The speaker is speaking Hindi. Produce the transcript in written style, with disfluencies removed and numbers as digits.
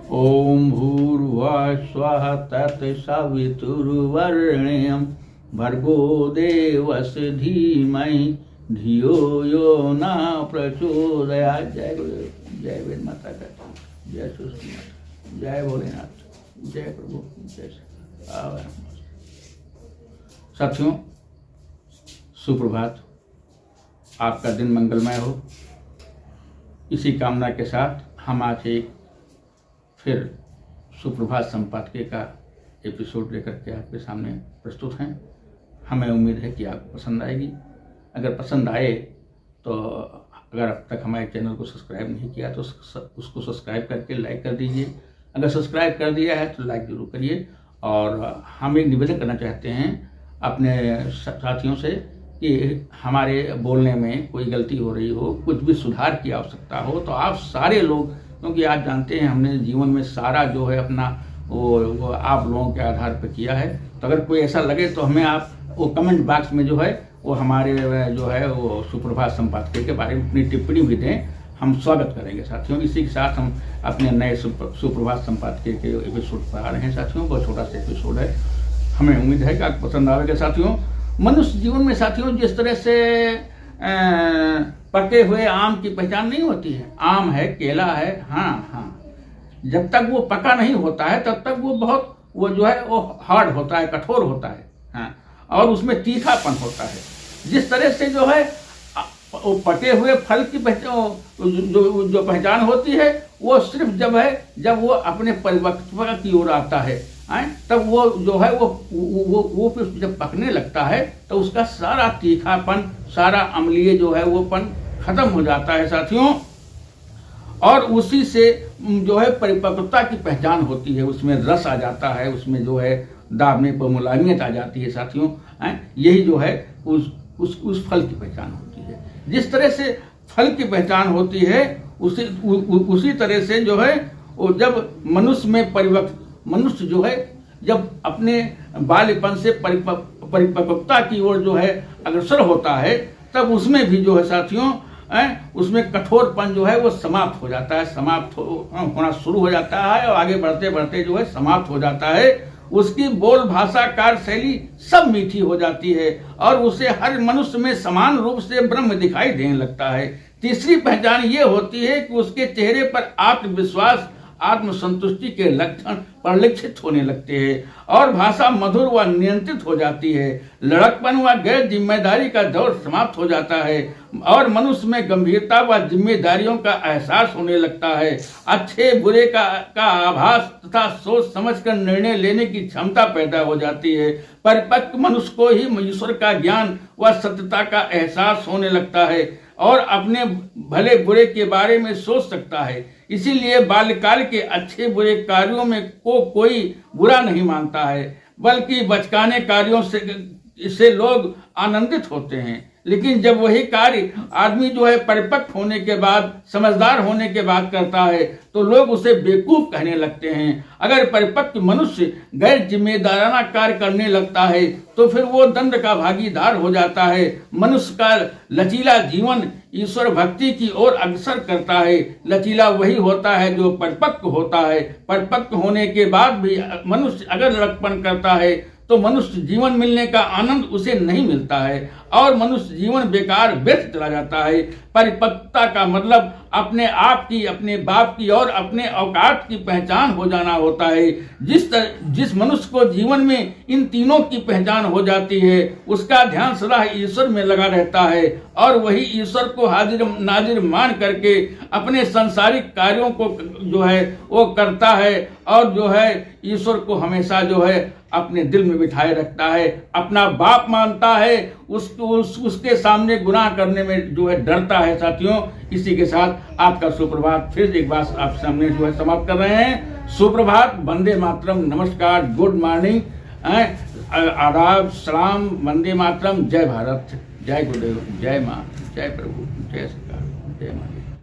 ओम भूर्भुवः स्वः तत्सवितुर्वरेण्यं भर्गो देवस्य धीमहि धियो यो न प्रचोदयात्। जय गुरुदेव, जय वेद माता का, जय सुश्री माता, जय भोलेनाथ, जय प्रभु, जय साथियों, सुप्रभात। आपका दिन मंगलमय हो, इसी कामना के साथ हम आज एक फिर सुप्रभात संपादकीय का एपिसोड लेकर के आपके सामने प्रस्तुत हैं। हमें उम्मीद है कि आपको पसंद आएगी। अगर पसंद आए तो अगर अब तक हमारे चैनल को सब्सक्राइब नहीं किया तो उसको सब्सक्राइब करके लाइक कर दीजिए। अगर सब्सक्राइब कर दिया है तो लाइक जरूर करिए। और हम एक निवेदन करना चाहते हैं अपने साथियों से कि हमारे बोलने में कोई गलती हो रही हो, कुछ भी सुधार की आवश्यकता हो तो आप सारे लोग, क्योंकि आप जानते हैं हमने जीवन में सारा जो है अपना वो आप लोगों के आधार पर किया है, तो अगर कोई ऐसा लगे तो हमें आप वो कमेंट बॉक्स में जो है वो हमारे जो है वो सुप्रभात संपादकीय के बारे में अपनी टिप्पणी भी दें। हम स्वागत करेंगे साथियों। इसी के साथ हम अपने नए सुप्रभात संपादकीय के एपिसोड पर आ रहे हैं साथियों। बहुत छोटा सा एपिसोड है, हमें उम्मीद है कि आपको पसंद आएगा साथियों। मनुष्य जीवन में साथियों जिस तरह से पके हुए आम की पहचान नहीं होती है, आम है, केला है, हाँ, जब तक वो पका नहीं होता है तब तक वो जो है वो हार्ड होता है, कठोर होता है, हाँ, और उसमें तीखापन होता है। जिस तरह से जो है वो पके हुए फल की पहचान जो पहचान होती है वो सिर्फ जब वो अपने परिपक्वता की ओर आता है, तब वो जो है वो फिर जब पकने लगता है तो उसका सारा तीखापन, सारा अम्लीय जो है वो पन खत्म हो जाता है साथियों। और उसी से जो है परिपक्वता की पहचान होती है, उसमें रस आ जाता है, उसमें जो है दाबने पर मुलायमियत आ जाती है साथियों। यही जो है उस फल की पहचान होती है। जिस तरह से फल की पहचान होती है उसी तरह से जो है वो जब मनुष्य जो है जब अपने बाल्यपन से परिपक्वता की ओर जो है अग्रसर होता है तब उसमें भी जो है साथियों उसमें कठोरपन जो है वो समाप्त हो जाता है, होना शुरू हो जाता है और आगे बढ़ते बढ़ते जो है समाप्त हो जाता है। उसकी बोल भाषा कार्य शैली सब मीठी हो जाती है और उसे हर मनुष्य में समान रूप से ब्रह्म दिखाई देने लगता है। तीसरी पहचान ये होती है कि उसके चेहरे पर आत्मविश्वास, आत्मसंतुष्टि के लक्षण परिलक्षित होने लगते हैं और भाषा मधुर व नियंत्रित हो जाती है। लड़कपन व गैर जिम्मेदारी का दौर समाप्त हो जाता है और मनुष्य में गंभीरता व जिम्मेदारियों का एहसास होने लगता है। अच्छे बुरे का आभास तथा सोच समझकर निर्णय लेने की क्षमता पैदा हो जाती है। परिपक्व मनुष्य को ही ईश्वर का ज्ञान व सत्यता का एहसास होने लगता है और अपने भले बुरे के बारे में सोच सकता है। इसीलिए बाल्यकाल के अच्छे बुरे कार्यों में कोई बुरा नहीं मानता है, बल्कि बचकाने कार्यों से लोग आनंदित होते हैं। लेकिन जब वही कार्य आदमी जो है परिपक्व होने के बाद, समझदार होने के बाद करता है तो लोग उसे बेवकूफ कहने लगते हैं। अगर परिपक्व मनुष्य गैर जिम्मेदाराना कार्य करने लगता है तो फिर वो दंड का भागीदार हो जाता है। मनुष्य का लचीला जीवन ईश्वर भक्ति की ओर अग्रसर करता है। लचीला वही होता है जो परिपक्व होता है। परिपक्व होने के बाद भी मनुष्य अगर लड़कपन करता है तो मनुष्य जीवन मिलने का आनंद उसे नहीं मिलता है और मनुष्य जीवन बेकार व्यर्थ चला जाता है। परिपक्वता का मतलब अपने आप की, अपने बाप की और अपने औकात की पहचान हो जाना होता है। जिस मनुष्य को जीवन में इन तीनों की पहचान हो जाती है उसका ध्यान सदा ईश्वर में लगा रहता है और वही ईश्वर को हाजिर नाजिर मान करके अपने सांसारिक कार्यों को जो है वो करता है और जो है ईश्वर को हमेशा जो है अपने दिल में बिठाए रखता है, अपना बाप मानता है, उसके सामने गुनाह करने में जो है डरता है साथियों। इसी के साथ आपका सुप्रभात फिर एक बार आप सामने जो है समाप्त कर रहे हैं। सुप्रभात, वंदे मातरम, नमस्कार, गुड मॉर्निंग, आदाब, सलाम, वंदे मातरम, जय भारत, जय गुरुदेव, जय माँ, जय प्रभु, जय सरकार, जय माँ।